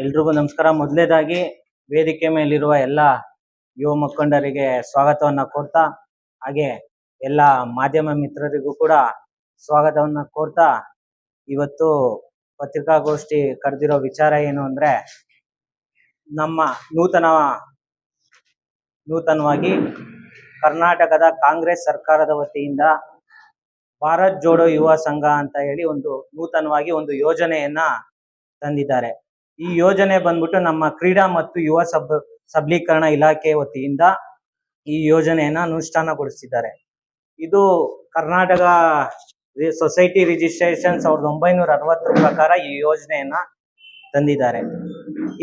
ಎಲ್ರಿಗೂ ನಮಸ್ಕಾರ. ಮೊದಲನೇದಾಗಿ ವೇದಿಕೆ ಮೇಲಿರುವ ಎಲ್ಲ ಯುವ ಮುಖಂಡರಿಗೆ ಸ್ವಾಗತವನ್ನ ಕೋರ್ತಾ, ಹಾಗೆ ಎಲ್ಲ ಮಾಧ್ಯಮ ಮಿತ್ರರಿಗೂ ಕೂಡ ಸ್ವಾಗತವನ್ನ ಕೋರ್ತಾ, ಇವತ್ತು ಪತ್ರಿಕಾಗೋಷ್ಠಿ ಕರೆದಿರೋ ವಿಚಾರ ಏನು ಅಂದ್ರೆ, ನಮ್ಮ ನೂತನವಾಗಿ ಕರ್ನಾಟಕದ ಕಾಂಗ್ರೆಸ್ ಸರ್ಕಾರದ ವತಿಯಿಂದ ಭಾರತ್ ಜೋಡೋ ಯುವ ಸಂಘ ಅಂತ ಹೇಳಿ ನೂತನವಾಗಿ ಒಂದು ಯೋಜನೆಯನ್ನ ತಂದಿದ್ದಾರೆ. ಈ ಯೋಜನೆ ಬಂದ್ಬಿಟ್ಟು ನಮ್ಮ ಕ್ರೀಡಾ ಮತ್ತು ಯುವ ಸಬಲೀಕರಣ ಇಲಾಖೆ ವತಿಯಿಂದ ಈ ಯೋಜನೆಯನ್ನ ಅನುಷ್ಠಾನಗೊಳಿಸಿದ್ದಾರೆ. ಇದು ಕರ್ನಾಟಕ ಸೊಸೈಟಿ ರಿಜಿಸ್ಟ್ರೇಷನ್ 1960 ಪ್ರಕಾರ ಈ ಯೋಜನೆಯನ್ನ ತಂದಿದ್ದಾರೆ.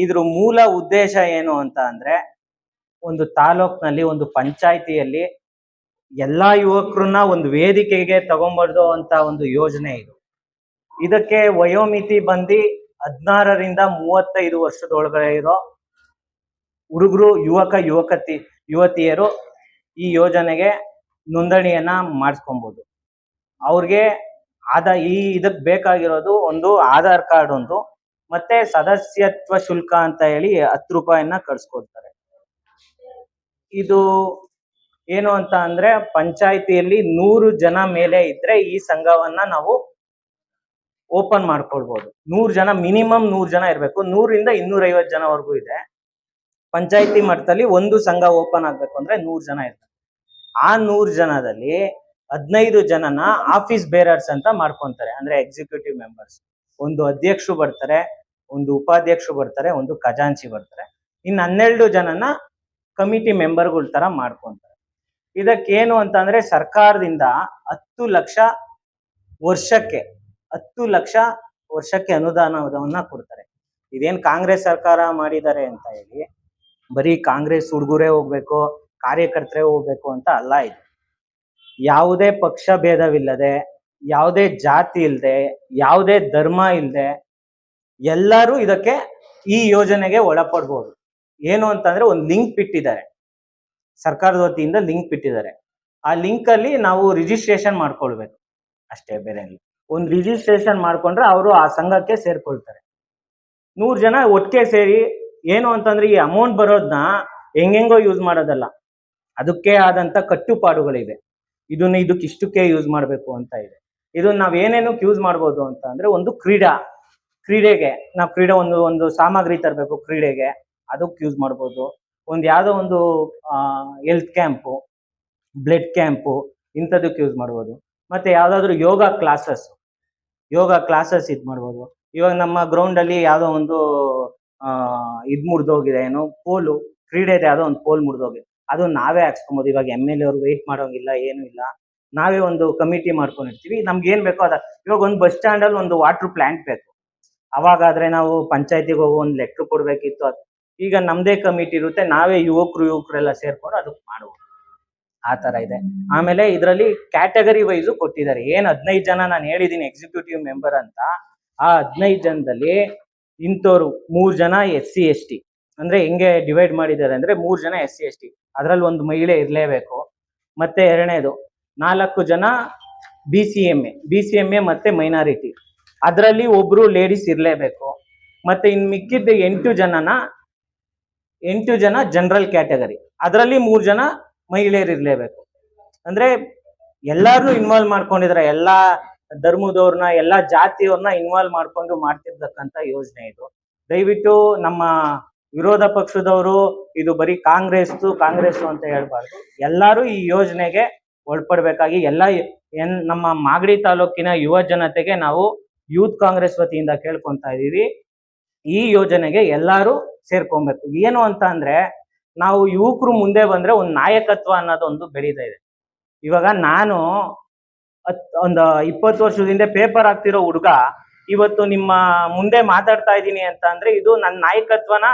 ಇದ್ರ ಮೂಲ ಉದ್ದೇಶ ಏನು ಅಂತ ಅಂದ್ರೆ, ಒಂದು ತಾಲೂಕ್ನಲ್ಲಿ ಒಂದು ಪಂಚಾಯಿತಿಯಲ್ಲಿ ಎಲ್ಲಾ ಯುವಕರನ್ನ ಒಂದು ವೇದಿಕೆಗೆ ತಗೊಂಡ್ಬರ್ದು ಅಂತ ಒಂದು ಯೋಜನೆ ಇದು. ಇದಕ್ಕೆ ವಯೋಮಿತಿ ಬಂದು 16ರಿಂದ 35 ವರ್ಷದೊಳಗಡೆ ಇರೋ ಹುಡುಗರು, ಯುವತಿಯರು ಈ ಯೋಜನೆಗೆ ನೋಂದಣಿಯನ್ನ ಮಾಡಿಸ್ಕೊಬಹುದು. ಅವ್ರಿಗೆ ಇದಕ್ಕೆ ಬೇಕಾಗಿರೋದು ಒಂದು ಆಧಾರ್ ಕಾರ್ಡ್, ಮತ್ತೆ ಸದಸ್ಯತ್ವ ಶುಲ್ಕ ಅಂತ ಹೇಳಿ 10 ರೂಪಾಯಿಯನ್ನ ಕಳ್ಸ್ಕೊಡ್ತಾರೆ. ಇದು ಏನು ಅಂತ ಅಂದ್ರೆ, ಪಂಚಾಯಿತಿಯಲ್ಲಿ 100 ಜನ ಮೇಲೆ ಇದ್ರೆ ಈ ಸಂಘವನ್ನ ನಾವು ಓಪನ್ ಮಾಡ್ಕೊಳ್ಬಹುದು. 100 ಜನ, ಮಿನಿಮಮ್ 100 ಜನ ಇರಬೇಕು. 100ರಿಂದ 250 ಜನವರೆಗೂ ಇದೆ. ಪಂಚಾಯಿತಿ ಮಟ್ಟದಲ್ಲಿ ಒಂದು ಸಂಘ ಓಪನ್ ಆಗ್ಬೇಕು ಅಂದ್ರೆ 100 ಜನ ಇರ್ತಾರೆ. ಆ 100 ಜನದಲ್ಲಿ 15 ಜನನ ಆಫೀಸ್ ಬೇರರ್ಸ್ ಅಂತ ಮಾಡ್ಕೊಂತಾರೆ, ಅಂದ್ರೆ ಎಕ್ಸಿಕ್ಯೂಟಿವ್ ಮೆಂಬರ್ಸ್. ಒಂದು ಅಧ್ಯಕ್ಷರು ಬರ್ತಾರೆ, ಒಂದು ಉಪಾಧ್ಯಕ್ಷರು ಬರ್ತಾರೆ, ಒಂದು ಖಜಾಂಚಿ ಬರ್ತಾರೆ. ಇನ್ನು 12 ಜನನ ಕಮಿಟಿ ಮೆಂಬರ್ಗಳ ತರ ಮಾಡ್ಕೊಂತಾರೆ. ಇದಕ್ಕೇನು ಅಂತ ಅಂದ್ರೆ, ಸರ್ಕಾರದಿಂದ 10 ಲಕ್ಷ ವರ್ಷಕ್ಕೆ ಅನುದಾನವನ್ನ ಕೊಡ್ತಾರೆ. ಇದೇನ್ ಕಾಂಗ್ರೆಸ್ ಸರ್ಕಾರ ಮಾಡಿದ್ದಾರೆ ಅಂತ ಹೇಳಿ ಬರೀ ಕಾಂಗ್ರೆಸ್ ಹುಡುಗರೇ ಹೋಗ್ಬೇಕು, ಕಾರ್ಯಕರ್ತರೇ ಹೋಗ್ಬೇಕು ಅಂತ ಅಲ್ಲ. ಇದು ಯಾವುದೇ ಪಕ್ಷ ಭೇದವಿಲ್ಲದೆ, ಯಾವುದೇ ಜಾತಿ ಇಲ್ಲದೆ, ಯಾವುದೇ ಧರ್ಮ ಇಲ್ಲದೆ ಎಲ್ಲರೂ ಈ ಯೋಜನೆಗೆ ಒಳಪಡ್ಬೋದು. ಏನು ಅಂತಂದ್ರೆ, ಒಂದು ಲಿಂಕ್ ಬಿಟ್ಟಿದ್ದಾರೆ, ಸರ್ಕಾರದ ವತಿಯಿಂದ ಲಿಂಕ್ ಬಿಟ್ಟಿದ್ದಾರೆ. ಆ ಲಿಂಕ್ ಅಲ್ಲಿ ನಾವು ರಿಜಿಸ್ಟ್ರೇಷನ್ ಮಾಡ್ಕೊಳ್ಬೇಕು ಅಷ್ಟೇ, ಬೇರೆ ಒಂದು ರಿಜಿಸ್ಟ್ರೇಷನ್ ಮಾಡ್ಕೊಂಡ್ರೆ ಅವರು ಆ ಸಂಘಕ್ಕೆ ಸೇರ್ಕೊಳ್ತಾರೆ. 100 ಜನ ಒಟ್ಟಿಗೆ ಸೇರಿ, ಏನು ಅಂತಂದ್ರೆ ಈ ಅಮೌಂಟ್ ಬರೋದನ್ನ ಹೆಂಗೆಂಗೋ ಯೂಸ್ ಮಾಡೋದಲ್ಲ, ಅದಕ್ಕೆ ಆದಂತ ಕಟ್ಟುಪಾಡುಗಳಿವೆ. ಇದಕ್ಕೆ ಇಷ್ಟಕ್ಕೆ ಯೂಸ್ ಮಾಡಬೇಕು ಅಂತ ಇದೆ. ಇದನ್ನ ನಾವ್ ಏನೇನಕ್ಕೆ ಯೂಸ್ ಮಾಡ್ಬೋದು ಅಂತ ಅಂದ್ರೆ, ಒಂದು ಕ್ರೀಡೆಗೆ ನಾವು ಒಂದು ಸಾಮಗ್ರಿ ತರಬೇಕು, ಕ್ರೀಡೆಗೆ ಅದಕ್ಕೆ ಯೂಸ್ ಮಾಡ್ಬೋದು. ಯಾವ್ದೋ ಒಂದು ಹೆಲ್ತ್ ಕ್ಯಾಂಪು, ಬ್ಲಡ್ ಕ್ಯಾಂಪು, ಇಂಥದಕ್ಕೆ ಯೂಸ್ ಮಾಡ್ಬೋದು. ಮತ್ತೆ ಯಾವ್ದಾದ್ರು ಯೋಗ ಕ್ಲಾಸಸ್ ಇದು ಮಾಡ್ಬೋದು. ಇವಾಗ ನಮ್ಮ ಗ್ರೌಂಡ್ ಅಲ್ಲಿ ಯಾವ್ದೋ ಒಂದು ಮುರಿದೋಗಿದೆ, ಏನೋ ಕ್ರೀಡೆದೆ ಯಾವ್ದೋ ಒಂದು ಪೋಲ್ ಮುರಿದೋಗಿದೆ, ಅದು ನಾವೇ ಹಾಕ್ಸ್ಕೊಬೋದು. ಇವಾಗ MLA ಅವ್ರು ವೆಯ್ಟ್ ಮಾಡೋಂಗಿಲ್ಲ, ಏನು ಇಲ್ಲ, ನಾವೇ ಒಂದು ಕಮಿಟಿ ಮಾಡ್ಕೊಂಡಿರ್ತೀವಿ. ನಮ್ಗೆ ಏನ್ ಬೇಕೋ ಇವಾಗ ಒಂದು ಬಸ್ ಸ್ಟ್ಯಾಂಡ್ ಅಲ್ಲಿ ಒಂದು ವಾಟರ್ ಪ್ಲಾಂಟ್ ಬೇಕು, ಅವಾಗಾದ್ರೆ ನಾವು ಪಂಚಾಯತಿಗೆ ಹೋಗಿ ಒಂದು ಲೆಕ್ಕ ಕೊಡ್ಬೇಕಿತ್ತು. ಈಗ ನಮ್ದೇ ಕಮಿಟಿ ಇರುತ್ತೆ, ನಾವೇ ಯುವಕರೆಲ್ಲ ಸೇರ್ಕೊಂಡು ಅದಕ್ಕೆ ಮಾಡ್ಬೋದು. ಆ ತರ ಇದೆ. ಆಮೇಲೆ ಇದರಲ್ಲಿ ಕ್ಯಾಟಗರಿ ವೈಸು ಕೊಟ್ಟಿದ್ದಾರೆ. 15 ಜನ ನಾನು ಹೇಳಿದೀನಿ ಎಕ್ಸಿಕ್ಯೂಟಿವ್ ಮೆಂಬರ್ ಅಂತ, ಆ 15 ಜನದಲ್ಲಿ ಇಂಥವ್ರು 3 ಜನ SC/ST, ಅಂದ್ರೆ ಹೆಂಗೆ ಡಿವೈಡ್ ಮಾಡಿದ್ದಾರೆ ಅಂದ್ರೆ, 3 ಜನ SC/ST, ಅದ್ರಲ್ಲಿ ಒಂದು ಮಹಿಳೆ ಇರ್ಲೇಬೇಕು. ಮತ್ತೆ ಎರಡನೇದು 4 ಜನ BCMA ಮತ್ತೆ ಮೈನಾರಿಟಿ, ಅದರಲ್ಲಿ ಒಬ್ರು ಲೇಡೀಸ್ ಇರ್ಲೇಬೇಕು. ಮತ್ತೆ ಇನ್ ಮಿಕ್ಕಿದ್ದ 8 ಜನ ಜನರಲ್ ಕ್ಯಾಟಗರಿ, ಅದರಲ್ಲಿ 3 ಜನ ಮಹಿಳೆಯರು ಇರ್ಲೇಬೇಕು. ಅಂದ್ರೆ ಎಲ್ಲಾರನ್ನೂ ಇನ್ವಾಲ್ವ್ ಮಾಡ್ಕೊಂಡಿದ್ರೆ, ಎಲ್ಲಾ ಧರ್ಮದವ್ರನ್ನ, ಎಲ್ಲಾ ಜಾತಿಯವ್ರನ್ನ ಇನ್ವಾಲ್ವ್ ಮಾಡ್ಕೊಂಡು ಮಾಡ್ತಿರ್ತಕ್ಕಂಥ ಯೋಜನೆ ಇದು. ದಯವಿಟ್ಟು ನಮ್ಮ ವಿರೋಧ ಪಕ್ಷದವರು ಇದು ಬರೀ ಕಾಂಗ್ರೆಸ್ ಅಂತ ಹೇಳ್ಬಾರ್ದು. ಎಲ್ಲರೂ ಈ ಯೋಜನೆಗೆ ಒಳಪಡ್ಬೇಕಾಗಿ ನಮ್ಮ ಮಾಗಡಿ ತಾಲೂಕಿನ ಯುವ ಜನತೆಗೆ ನಾವು ಯೂತ್ ಕಾಂಗ್ರೆಸ್ ವತಿಯಿಂದ ಕೇಳ್ಕೊಂತಾ ಇದೀವಿ, ಈ ಯೋಜನೆಗೆ ಎಲ್ಲರೂ ಸೇರ್ಕೊಬೇಕು. ಏನು ಅಂತ ಅಂದ್ರೆ, ನಾವು ಯುವಕರು ಮುಂದೆ ಬಂದ್ರೆ ಒಂದು ನಾಯಕತ್ವ ಅನ್ನೋದೊಂದು ಬೆಳೀತಾ ಇದೆ. ಇವಾಗ ನಾನು ಒಂದು 20 ವರ್ಷದಿಂದ ಪೇಪರ್ ಹಾಕ್ತಿರೋ ಹುಡುಗ ಇವತ್ತು ನಿಮ್ಮ ಮುಂದೆ ಮಾತಾಡ್ತಾ ಇದ್ದೀನಿ ಅಂತ ಅಂದ್ರೆ, ಇದು ನನ್ನ ನಾಯಕತ್ವನ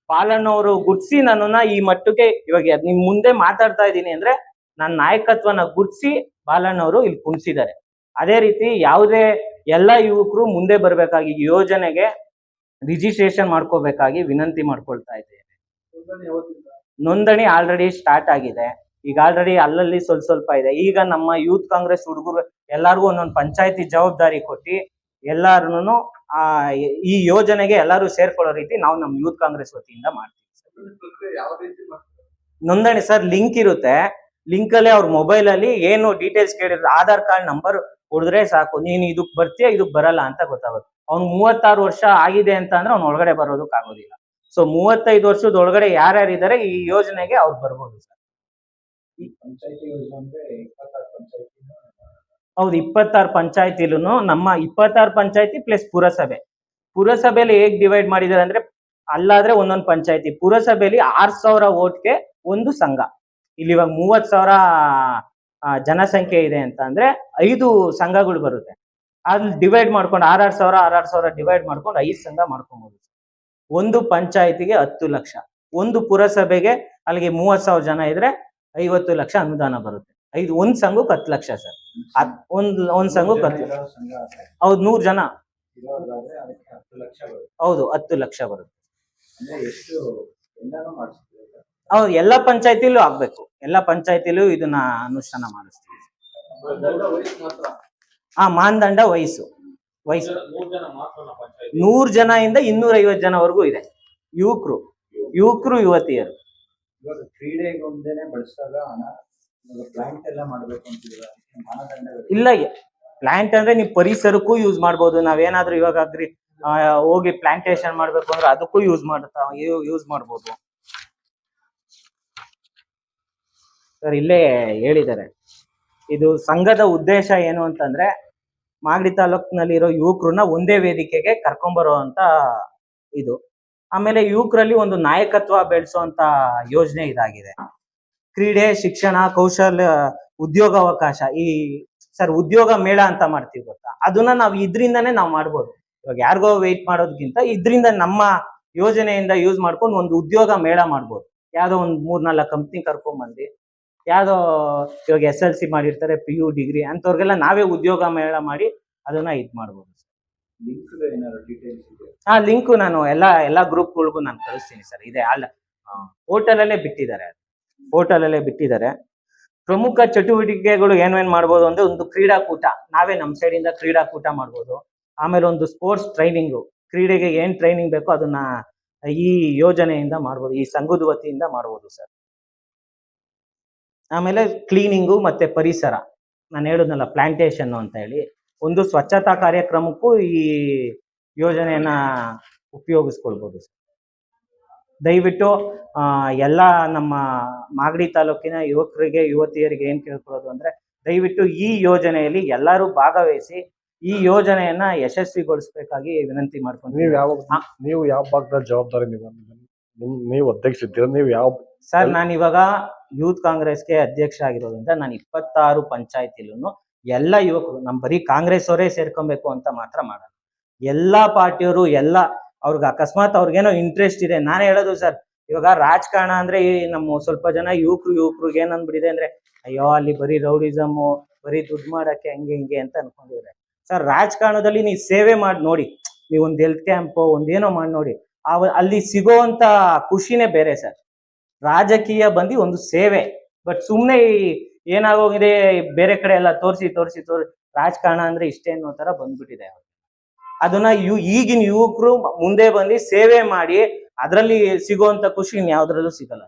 ಪಾಲನವರು ಗುರ್ಸಿ ನನ್ನನ್ನ ಈ ಮಟ್ಟಕ್ಕೆ ಇವಾಗ ನಿಮ್ ಮುಂದೆ ಮಾತಾಡ್ತಾ ಇದ್ದೀನಿ ಅಂದ್ರೆ, ನನ್ನ ನಾಯಕತ್ವನ ಗುರ್ಸಿ ಬಾಲಣ್ಣವರು ಇಲ್ಲಿ ಕುಣಿಸಿದ್ದಾರೆ. ಅದೇ ರೀತಿ ಎಲ್ಲ ಯುವಕರು ಮುಂದೆ ಬರ್ಬೇಕಾಗಿ ಯೋಜನೆಗೆ ರಿಜಿಸ್ಟ್ರೇಷನ್ ಮಾಡ್ಕೋಬೇಕಾಗಿ ವಿನಂತಿ ಮಾಡ್ಕೊಳ್ತಾ ಇದ್ದೇನೆ. ನೋಂದಣಿ ಆಲ್ರೆಡಿ ಸ್ಟಾರ್ಟ್ ಆಗಿದೆ. ಈಗ ಆಲ್ರೆಡಿ ಅಲ್ಲಲ್ಲಿ ಸ್ವಲ್ಪ ಇದೆ. ಈಗ ನಮ್ಮ ಯೂತ್ ಕಾಂಗ್ರೆಸ್ ಹುಡುಗರು ಎಲ್ಲಾರ್ಗು ಒಂದೊಂದು ಪಂಚಾಯತಿ ಜವಾಬ್ದಾರಿ ಕೊಟ್ಟು ಎಲ್ಲಾರನ್ನು ಆ ಈ ಯೋಜನೆಗೆ ಎಲ್ಲರೂ ಸೇರ್ಕೊಳ್ಳೋ ರೀತಿ ನಾವು ನಮ್ಮ ಯೂತ್ ಕಾಂಗ್ರೆಸ್ ವತಿಯಿಂದ ಮಾಡ್ತೀವಿ. ನೋಂದಣಿ ಸರ್ ಲಿಂಕ್ ಇರುತ್ತೆ. ಲಿಂಕ್ ಅಲ್ಲಿ ಅವ್ರ ಮೊಬೈಲ್ ಅಲ್ಲಿ ಏನು ಡೀಟೇಲ್ಸ್ ಕೇಳಿದ್ರೆ ಆಧಾರ್ ಕಾರ್ಡ್ ನಂಬರ್ ಹೊಡೆದ್ರೆ ಸಾಕು, ನೀನು ಇದಕ್ ಬರ್ತೀಯ ಇದಕ್ ಬರಲ್ಲ ಅಂತ ಗೊತ್ತಾಗುತ್ತೆ. ಅವ್ನು 36 ವರ್ಷ ಆಗಿದೆ ಅಂತ ಅಂದ್ರೆ ಅವ್ನ ಒಳಗಡೆ ಬರೋದಕ್ ಆಗೋದಿಲ್ಲ. ಸೊ 35 ವರ್ಷದ ಒಳಗಡೆ ಯಾರ್ಯಾರು ಇದಾರೆ ಈ ಯೋಜನೆಗೆ ಅವ್ರು ಬರ್ಬೋದು ಸರ್. ಹೌದು, 26 ಪಂಚಾಯತಿಲೂ ನಮ್ಮ 26 ಪಂಚಾಯತಿ ಪ್ಲಸ್ ಪುರಸಭೆಯಲ್ಲಿ ಹೇಗ್ ಡಿವೈಡ್ ಮಾಡಿದಾರೆ ಅಂದ್ರೆ ಅಲ್ಲಾದ್ರೆ ಒಂದೊಂದು ಪಂಚಾಯತಿ, ಪುರಸಭೆಯಲ್ಲಿ 6000 ಓಟ್ಗೆ ಒಂದು ಸಂಘ. ಇಲ್ಲಿ ಇವಾಗ 30,000 ಜನಸಂಖ್ಯೆ ಇದೆ ಅಂತ ಅಂದ್ರೆ 5 ಸಂಘಗಳು ಬರುತ್ತೆ. ಅಲ್ಲಿ ಡಿವೈಡ್ ಮಾಡ್ಕೊಂಡು 6,000 ಡಿವೈಡ್ ಮಾಡ್ಕೊಂಡು 5 ಸಂಘ ಮಾಡ್ಕೊಬಹುದು. ಒಂದು ಪಂಚಾಯತಿಗೆ 10 ಲಕ್ಷ, ಒಂದು ಪುರಸಭೆಗೆ ಅಲ್ಲಿಗೆ 30,000 ಜನ ಇದ್ರೆ 50 ಲಕ್ಷ ಅನುದಾನ ಬರುತ್ತೆ. ಒಂದ್ ಸಂಘಕ್ಕೆ 10 ಲಕ್ಷ ಸರ್. ಒಂದ್ ಸಂಘಕ್ಕೆ 10 ಲಕ್ಷ. ಹೌದು, 100 ಜನ. ಹೌದು, 10 ಲಕ್ಷ ಬರುತ್ತೆ. ಹೌದು, ಎಲ್ಲ ಪಂಚಾಯತಿಲೂ ಆಗ್ಬೇಕು. ಎಲ್ಲ ಪಂಚಾಯತಿಲೂ ಇದನ್ನ ಅನುಷ್ಠಾನ ಮಾಡಿಸ್ತೀವಿ. ಮಾನದಂಡ ವಯಸ್ಸು 100 ಜನ ಇಂದ 250 ಜನವರೆಗೂ ಇದೆ. ಯುವಕರು ಯುವತಿಯರು. ಕ್ರೀಡೆಗೊಂದೇನೆ ಬಳಸಿದಾಗ ಪ್ಲಾಂಟ್ ಎಲ್ಲ ಮಾಡ್ಬೇಕು ಅಂತಿಲ್ಲ. ಇಲ್ಲ, ಪ್ಲಾಂಟ್ ಅಂದ್ರೆ ನೀವು ಪರಿಸರಕ್ಕೂ ಯೂಸ್ ಮಾಡ್ಬೋದು. ನಾವೇನಾದ್ರೂ ಇವಾಗ ಹೋಗಿ ಪ್ಲಾಂಟೇಶನ್ ಮಾಡ್ಬೇಕು ಅಂದ್ರೆ ಅದಕ್ಕೂ ಯೂಸ್ ಮಾಡ್ಬೋದು ಸರ್. ಇಲ್ಲೇ ಹೇಳಿದ್ದಾರೆ. ಇದು ಸಂಘದ ಉದ್ದೇಶ ಏನು ಅಂತಂದ್ರೆ ಮಾಗಡಿ ತಾಲೂಕಿನಲ್ಲಿರೋ ಯುವಕರನ್ನ ಒಂದೇ ವೇದಿಕೆಗೆ ಕರ್ಕೊಂಡ್ಬರೋ ಅಂತ ಇದು. ಆಮೇಲೆ ಯುವಕರಲ್ಲಿ ಒಂದು ನಾಯಕತ್ವ ಬೆಳೆಸುವಂತ ಯೋಜನೆ ಇದಾಗಿದೆ. ಕ್ರೀಡೆ, ಶಿಕ್ಷಣ, ಕೌಶಲ್ಯ, ಉದ್ಯೋಗಾವಕಾಶ. ಈ ಸರ್ ಉದ್ಯೋಗ ಮೇಳ ಅಂತ ಮಾಡ್ತೀವಿ ಗೊತ್ತಾ, ಅದನ್ನ ನಾವು ಇದರಿಂದಾನೇ ನಾವು ಮಾಡ್ಬೋದು. ಇವಾಗ ಯಾರಿಗೋ ವೆಯ್ಟ್ ಮಾಡೋದಕ್ಕಿಂತ ಇದರಿಂದ ನಮ್ಮ ಯೋಜನೆಯಿಂದ ಯೂಸ್ ಮಾಡ್ಕೊಂಡು ಒಂದು ಉದ್ಯೋಗ ಮೇಳ ಮಾಡ್ಬೋದು. ಯಾವ್ದೋ ಒಂದು 3-4 ಕಂಪ್ನಿ ಕರ್ಕೊಂಡ್ಬಂದು, ಯಾವ್ದೋ ಇವಾಗ SLC ಮಾಡಿರ್ತಾರೆ, PU ಡಿಗ್ರಿ ಅಂತವ್ರಿಗೆಲ್ಲ ನಾವೇ ಉದ್ಯೋಗ ಮೇಳ ಮಾಡಿ ಅದನ್ನ ಮಾಡ್ಬೋದು. ಲಿಂಕ್ ನಾನು ಎಲ್ಲಾ ಗ್ರೂಪ್ಗಳಿಗೂ ನಾನು ಕಳಿಸ್ತೀನಿ ಸರ್. ಇದೆ ಪೋರ್ಟಲ್ ಅಲ್ಲೇ ಬಿಟ್ಟಿದ್ದಾರೆ. ಪ್ರಮುಖ ಚಟುವಟಿಕೆಗಳು ಏನೇನ್ ಮಾಡ್ಬೋದು ಅಂದ್ರೆ ಒಂದು ಕ್ರೀಡಾಕೂಟ, ನಾವೇ ನಮ್ಮ ಸೈಡ್ ಇಂದ ಕ್ರೀಡಾಕೂಟ ಮಾಡ್ಬೋದು. ಆಮೇಲೆ ಒಂದು ಸ್ಪೋರ್ಟ್ಸ್ ಟ್ರೈನಿಂಗು, ಕ್ರೀಡೆಗೆ ಏನ್ ಟ್ರೈನಿಂಗ್ ಬೇಕೋ ಅದನ್ನ ಈ ಯೋಜನೆಯಿಂದ ಮಾಡ್ಬೋದು, ಈ ಸಂಘದ ವತಿಯಿಂದ ಮಾಡ್ಬೋದು ಸರ್. ಆಮೇಲೆ ಕ್ಲೀನಿಂಗು ಮತ್ತೆ ಪರಿಸರ, ನಾನು ಹೇಳಿದ್ನಲ್ಲ ಪ್ಲಾಂಟೇಶನ್ ಅಂತ ಹೇಳಿ, ಒಂದು ಸ್ವಚ್ಛತಾ ಕಾರ್ಯಕ್ರಮಕ್ಕೂ ಈ ಯೋಜನೆಯನ್ನ ಉಪಯೋಗಿಸ್ಕೊಳ್ಬೋದು ಸರ್. ದಯವಿಟ್ಟು ಎಲ್ಲ ನಮ್ಮ ಮಾಗಡಿ ತಾಲೂಕಿನ ಯುವಕರಿಗೆ, ಯುವತಿಯರಿಗೆ ಏನ್ ಕೇಳ್ಕೊಳ್ಳೋದು ಅಂದ್ರೆ ದಯವಿಟ್ಟು ಈ ಯೋಜನೆಯಲ್ಲಿ ಎಲ್ಲರೂ ಭಾಗವಹಿಸಿ ಈ ಯೋಜನೆಯನ್ನ ಯಶಸ್ವಿಗೊಳಿಸಬೇಕಾಗಿ ವಿನಂತಿ ಮಾಡ್ಕೊಂತೀವಿ. ನೀವು ಯಾವ ಭಾಗದ ಜವಾಬ್ದಾರಿ ನೀವು ಅಧ್ಯಕ್ಷ ನೀವು ಯಾವ ಸರ್? ನಾನು ಇವಾಗ ಯೂತ್ ಕಾಂಗ್ರೆಸ್ಗೆ ಅಧ್ಯಕ್ಷ ಆಗಿರೋದ್ರಿಂದ ನಾನು 26 ಪಂಚಾಯತಿಲೂ ಎಲ್ಲ ಯುವಕರು, ನಮ್ ಬರೀ ಕಾಂಗ್ರೆಸ್ ಅವರೇ ಸೇರ್ಕೊಬೇಕು ಅಂತ ಮಾತ್ರ ಮಾಡಲ್ಲ. ಎಲ್ಲಾ ಪಾರ್ಟಿಯವರು, ಅವ್ರಿಗೆ ಅಕಸ್ಮಾತ್ ಅವ್ರಿಗೇನೋ ಇಂಟ್ರೆಸ್ಟ್ ಇದೆ. ನಾನೇ ಹೇಳೋದು ಸರ್, ಇವಾಗ ರಾಜಕಾರಣ ಅಂದ್ರೆ ನಮ್ಮ ಸ್ವಲ್ಪ ಜನ ಯುವಕರಿಗೆ ಏನ್ ಅಂದ್ಬಿಟ್ಟಿದೆ ಅಂದ್ರೆ, ಅಯ್ಯೋ ಅಲ್ಲಿ ಬರೀ ರೌಡಿಸಮ್, ಬರೀ ದುಡ್ಡು ಮಾಡಕ್ಕೆ ಹಿಂಗೆ ಅಂತ ಅನ್ಕೊಂಡಿದ್ರೆ ಸರ್, ರಾಜಕಾರಣದಲ್ಲಿ ನೀವು ಸೇವೆ ಮಾಡಿ ನೋಡಿ. ನೀವು ಒಂದು ಹೆಲ್ತ್ ಕ್ಯಾಂಪ್ ಒಂದೇನೋ ಮಾಡಿ ನೋಡಿ, ಅಲ್ಲಿ ಸಿಗೋಂತ ಖುಷಿನೇ ಬೇರೆ ಸರ್. ರಾಜಕೀಯ ಬಂದು ಒಂದು ಸೇವೆ. ಬಟ್ ಸುಮ್ನೆ ಏನಾಗೋಗಿದೆ ಬೇರೆ ಕಡೆ ಎಲ್ಲ ತೋರಿಸಿ ರಾಜಕಾರಣ ಅಂದ್ರೆ ಇಷ್ಟೇ ಅನ್ನೋ ತರ ಬಂದ್ಬಿಟ್ಟಿದೆ. ಅದನ್ನ ಈಗಿನ ಯುವಕರು ಮುಂದೆ ಬಂದು ಸೇವೆ ಮಾಡಿ ಅದರಲ್ಲಿ ಸಿಗುವಂತ ಖುಷಿ ಯಾವ್ದ್ರಲ್ಲೂ ಸಿಗಲ್ಲ.